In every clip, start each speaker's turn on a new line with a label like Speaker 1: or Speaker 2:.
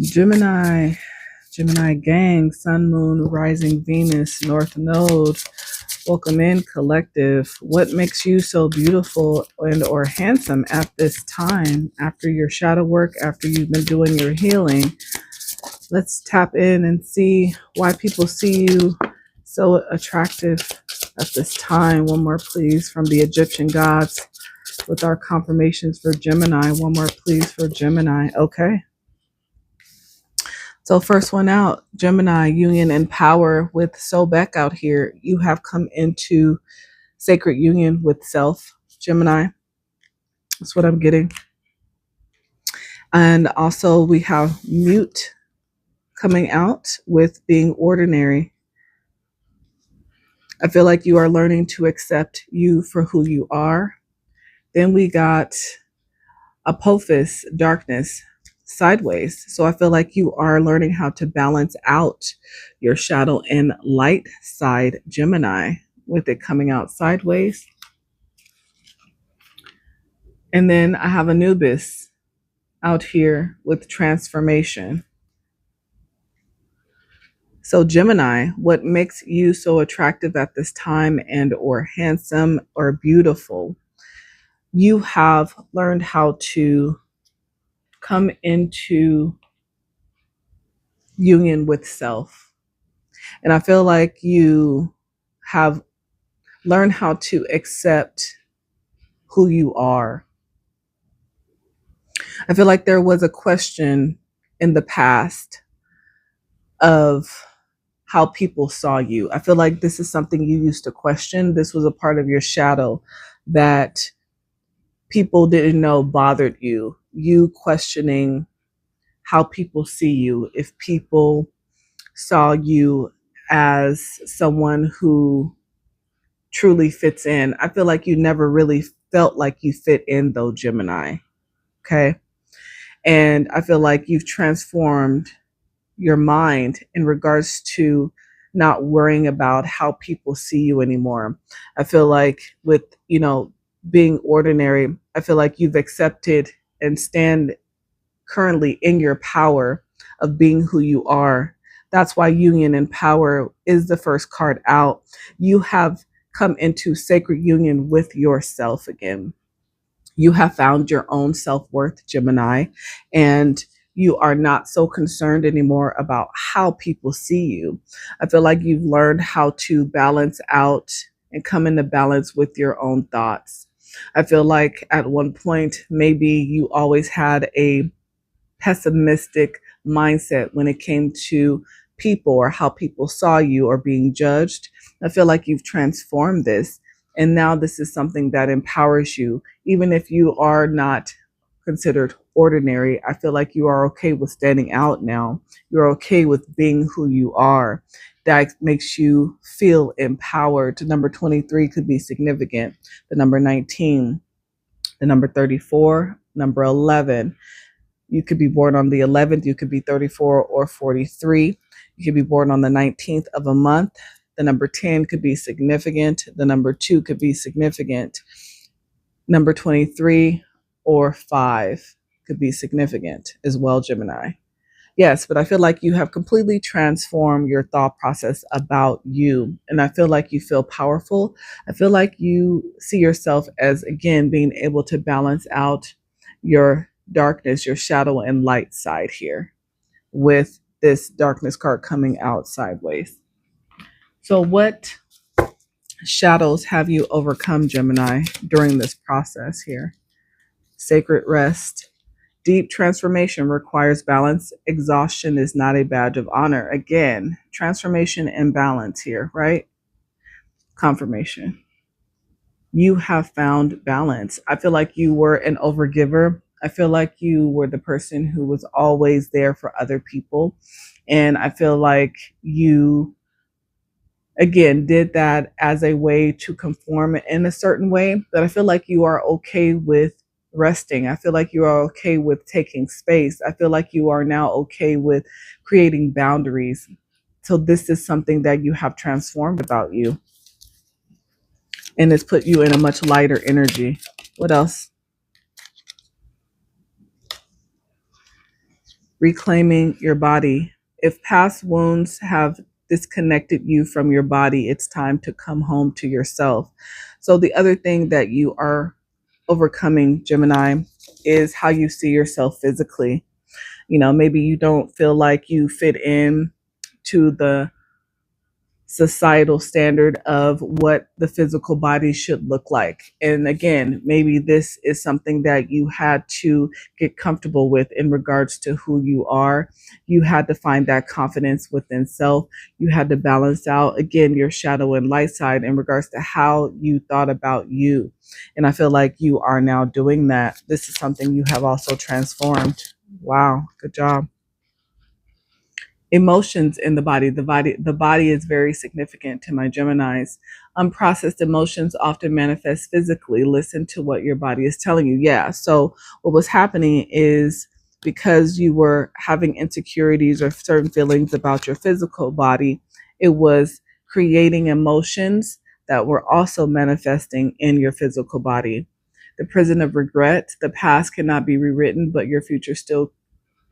Speaker 1: Gemini, Gemini gang, Sun, Moon, Rising, Venus, North Node. Welcome in, collective. What makes you so beautiful and or handsome at this time? After your shadow work, after you've been doing your healing, let's tap in and see why people see you so attractive at this time. One more, please, from the Egyptian gods with our confirmations for Gemini. One more, please, for Gemini. Okay. So first one out, Gemini, union and power with Sobek out here. You have come into sacred union with self, Gemini. That's what I'm getting. And also we have mute coming out with being ordinary. I feel like you are learning to accept you for who you are. Then we got Apophis, darkness, sideways. So I feel like you are learning how to balance out your shadow and light side, Gemini, with it coming out sideways. And then I have Anubis out here with transformation. So Gemini, what makes you so attractive at this time and or handsome or beautiful? You have learned how to come into union with self. And I feel like you have learned how to accept who you are. I feel like there was a question in the past of how people saw you. I feel like this is something you used to question. This was a part of your shadow that people didn't know bothered you. You questioning how people see you, if people saw you as someone who truly fits in. I feel like you never really felt like you fit in though, Gemini. Okay. And I feel like you've transformed your mind in regards to not worrying about how people see you anymore. I feel like with, being ordinary, I feel like you've accepted and stand currently in your power of being who you are. That's why union and power is the first card out. You have come into sacred union with yourself again. You have found your own self-worth, Gemini, and you are not so concerned anymore about how people see you. I feel like you've learned how to balance out and come into balance with your own thoughts. I feel like at one point, maybe you always had a pessimistic mindset when it came to people or how people saw you or being judged. I feel like you've transformed this. And now this is something that empowers you. Even if you are not considered ordinary, I feel like you are okay with standing out now. You're okay with being who you are. That makes you feel empowered. The number 23 could be significant. The number 19, the number 34, number 11. You could be born on the 11th. You could be 34 or 43. You could be born on the 19th of a month. The number 10 could be significant. The number 2 could be significant. Number 23 or 5 could be significant as well, Gemini. Yes, but I feel like you have completely transformed your thought process about you. And I feel like you feel powerful. I feel like you see yourself as, again, being able to balance out your darkness, your shadow and light side here with this darkness card coming out sideways. So what shadows have you overcome, Gemini, during this process here? Sacred rest. Deep transformation requires balance. Exhaustion is not a badge of honor. Again, transformation and balance here, right? Confirmation. You have found balance. I feel like you were an overgiver. I feel like you were the person who was always there for other people. And I feel like you, again, did that as a way to conform in a certain way. But I feel like you are okay with resting. I feel like you are okay with taking space. I feel like you are now okay with creating boundaries. So this is something that you have transformed about you. And it's put you in a much lighter energy. What else? Reclaiming your body. If past wounds have disconnected you from your body, it's time to come home to yourself. So, the other thing that you are overcoming, Gemini, is how you see yourself physically. Maybe you don't feel like you fit in to the societal standard of what the physical body should look like. And again, maybe this is something that you had to get comfortable with in regards to who you are. You had to find that confidence within self. You had to balance out, again, your shadow and light side in regards to how you thought about you. And I feel like you are now doing that. This is something you have also transformed. Wow, good job. Emotions in the body is very significant to my Geminis. Unprocessed emotions often manifest physically. Listen to what your body is telling you. Yeah, so what was happening is, because you were having insecurities or certain feelings about your physical body, it was creating emotions that were also manifesting in your physical body. The prison of regret. The past cannot be rewritten, but your future still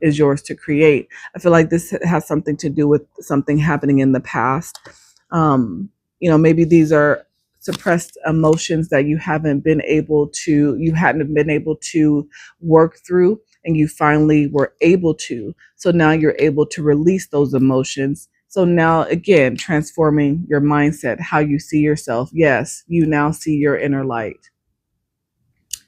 Speaker 1: is yours to create. I feel like this has something to do with something happening in the past. Maybe these are suppressed emotions that you hadn't been able to work through, and you finally were able to. So now you're able to release those emotions. So now, again, transforming your mindset, how you see yourself. Yes, you now see your inner light.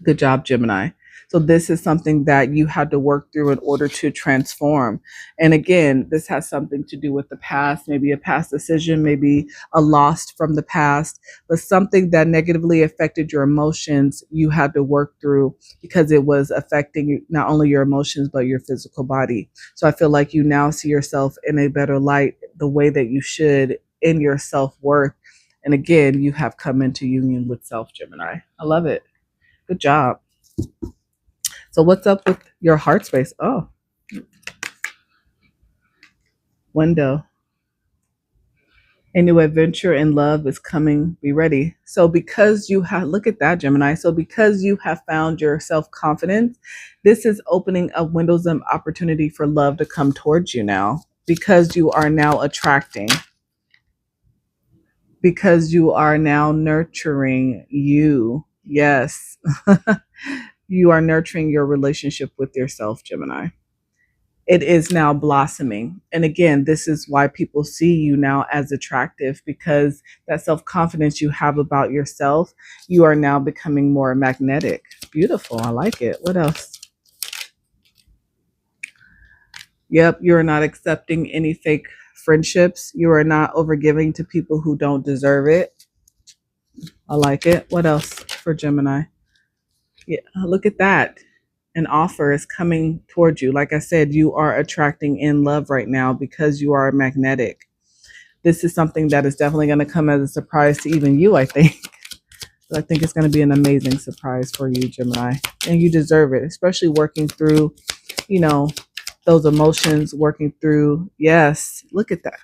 Speaker 1: Good job, Gemini. So this is something that you had to work through in order to transform. And again, this has something to do with the past, maybe a past decision, maybe a loss from the past, but something that negatively affected your emotions, you had to work through because it was affecting not only your emotions, but your physical body. So I feel like you now see yourself in a better light, the way that you should, in your self-worth. And again, you have come into union with self, Gemini. I love it. Good job. So what's up with your heart space? Oh, window. A new adventure in love is coming. Be ready. So because you have, look at that, Gemini. So because you have found your self-confidence, this is opening up windows of opportunity for love to come towards you now, because you are now attracting, because you are now nurturing you. Yes. You are nurturing your relationship with yourself, Gemini. It is now blossoming. And again, this is why people see you now as attractive, because that self-confidence you have about yourself, you are now becoming more magnetic. Beautiful. I like it. What else? Yep, you're not accepting any fake friendships. You are not overgiving to people who don't deserve it. I like it. What else for Gemini? Yeah, look at that. An offer is coming towards you. Like I said, you are attracting in love right now because you are magnetic. This is something that is definitely going to come as a surprise to even you, I think. So I think it's going to be an amazing surprise for you, Gemini. And you deserve it, especially working through, those emotions, working through. Yes, look at that.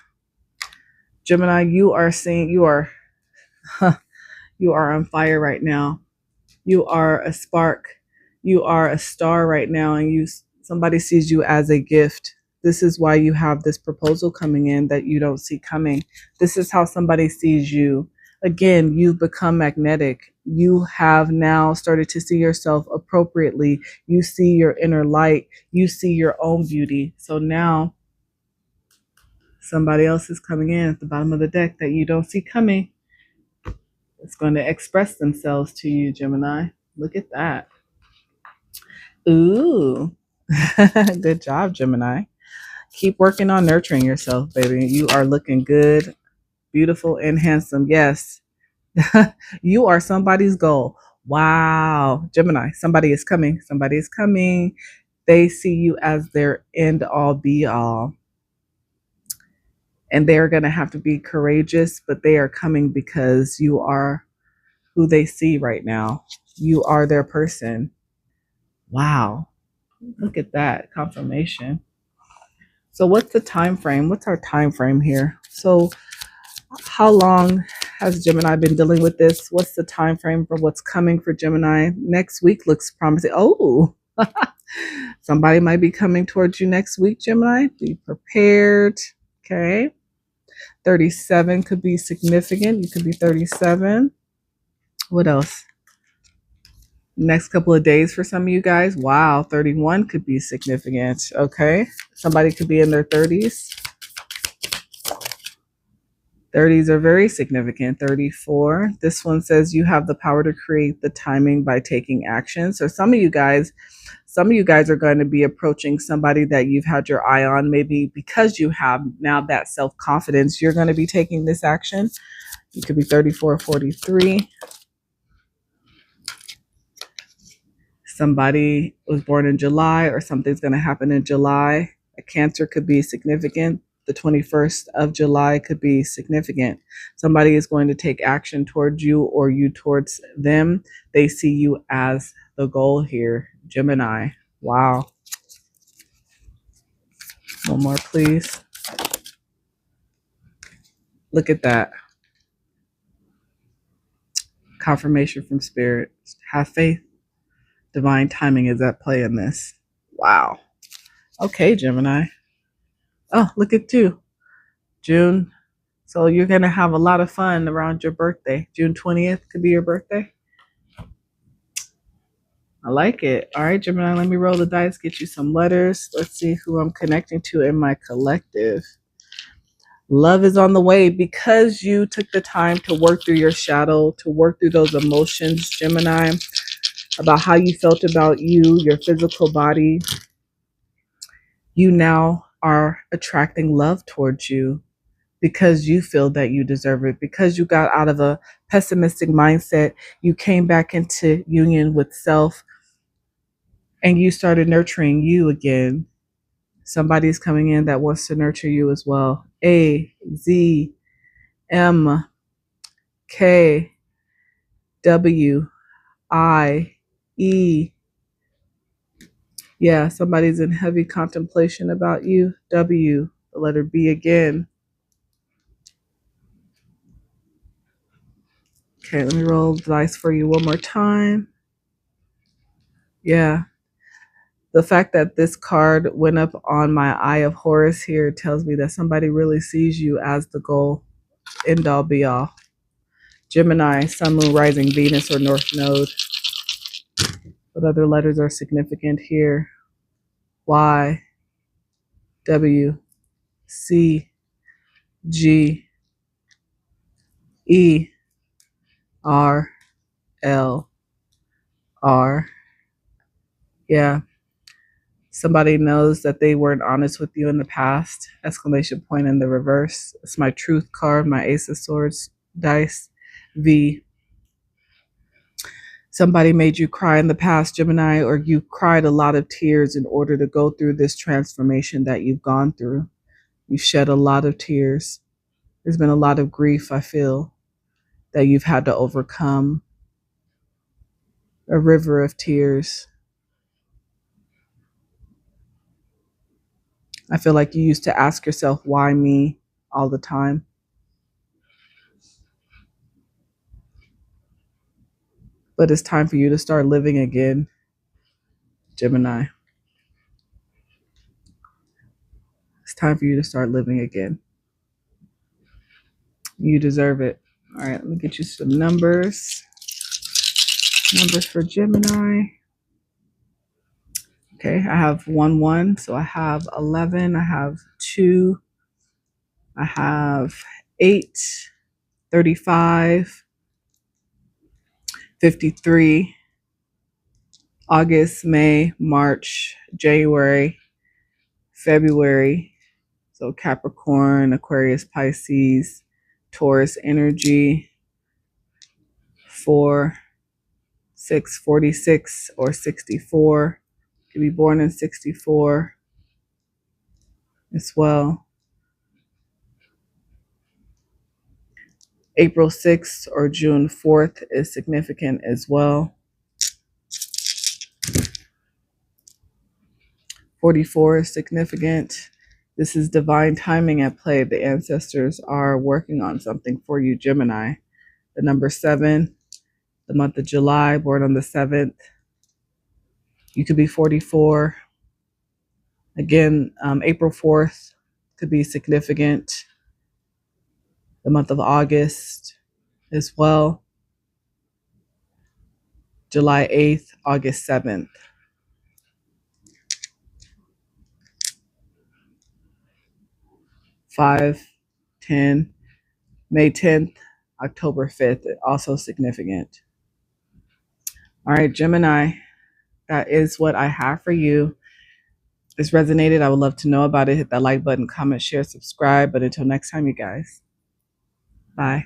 Speaker 1: Gemini, you are seeing, you are on fire right now. You are a spark. You are a star right now, and somebody sees you as a gift. This is why you have this proposal coming in that you don't see coming. This is how somebody sees you. Again, you've become magnetic. You have now started to see yourself appropriately. You see your inner light. You see your own beauty. So now somebody else is coming in at the bottom of the deck that you don't see coming. It's going to express themselves to you, Gemini. Look at that. Ooh. Good job, Gemini. Keep working on nurturing yourself, baby. You are looking good, beautiful, and handsome. Yes. You are somebody's goal. Wow. Gemini, somebody is coming. Somebody is coming. They see you as their end all be all. And they're going to have to be courageous, but they are coming because you are who they see right now. You are their person. Wow. Look at that confirmation. So what's the time frame? What's our time frame here? So how long has Gemini been dealing with this? What's the time frame for what's coming for Gemini? Next week looks promising. Oh, Somebody might be coming towards you next week, Gemini. Be prepared. Okay. 37 could be significant. You could be 37. What else? Next couple of days for some of you guys. Wow, 31 could be significant. Okay. Somebody could be in their 30s. 30s are very significant. 34. This one says you have the power to create the timing by taking action. So some of you guys are going to be approaching somebody that you've had your eye on, maybe because you have now that self-confidence. You're going to be taking this action. You could be 34 or 43. Somebody was born in July, or something's going to happen in July. A Cancer could be significant. The 21st of July could be significant. Somebody is going to take action towards you or you towards them. They see you as the goal here. Gemini. Wow. One more, please. Look at that. Confirmation from Spirit. Have faith. Divine timing is at play in this. Wow. Okay, Gemini. Oh, look at you. June. So you're going to have a lot of fun around your birthday. June 20th could be your birthday. I like it. All right, Gemini, let me roll the dice, get you some letters. Let's see who I'm connecting to in my collective. Love is on the way because you took the time to work through your shadow, to work through those emotions, Gemini, about how you felt about you, your physical body. You now are attracting love towards you because you feel that you deserve it, because you got out of a pessimistic mindset. You came back into union with self and you started nurturing you again. Somebody's coming in that wants to nurture you as well. A, Z, M, K, W, I, E. Yeah, somebody's in heavy contemplation about you. W, the letter B again. Okay, let me roll the dice for you one more time. Yeah. The fact that this card went up on my Eye of Horus here tells me that somebody really sees you as the goal, end all be all. Gemini, Sun, Moon, Rising, Venus, or North Node. What other letters are significant here? Y, W, C, G, E, R, L, R. Yeah. Somebody knows that they weren't honest with you in the past. Exclamation point in the reverse. It's my truth card, my Ace of Swords dice. V. Somebody made you cry in the past, Gemini, or you cried a lot of tears in order to go through this transformation that you've gone through. You shed a lot of tears. There's been a lot of grief, I feel, that you've had to overcome. A river of tears. I feel like you used to ask yourself, why me, all the time. But it's time for you to start living again, Gemini. It's time for you to start living again. You deserve it. All right, let me get you some numbers. Numbers for Gemini. Okay, I have 1, 1. So I have 11. I have 2. I have 8, 35, 53, August, May, March, January, February. So Capricorn, Aquarius, Pisces, Taurus energy. 4, 6, 46, or 64. You could be born in 64 as well. April 6th or June 4th is significant as well. 44 is significant. This is divine timing at play. The ancestors are working on something for you, Gemini. The number 7, the month of July, born on the 7th. You could be 44. Again, April 4th could be significant. The month of August as well. July 8th, August 7th. 5, 10, May 10th, October 5th, also significant. All right, Gemini, that is what I have for you. If this resonated, I would love to know about it. Hit that like button, comment, share, subscribe. But until next time, you guys, bye.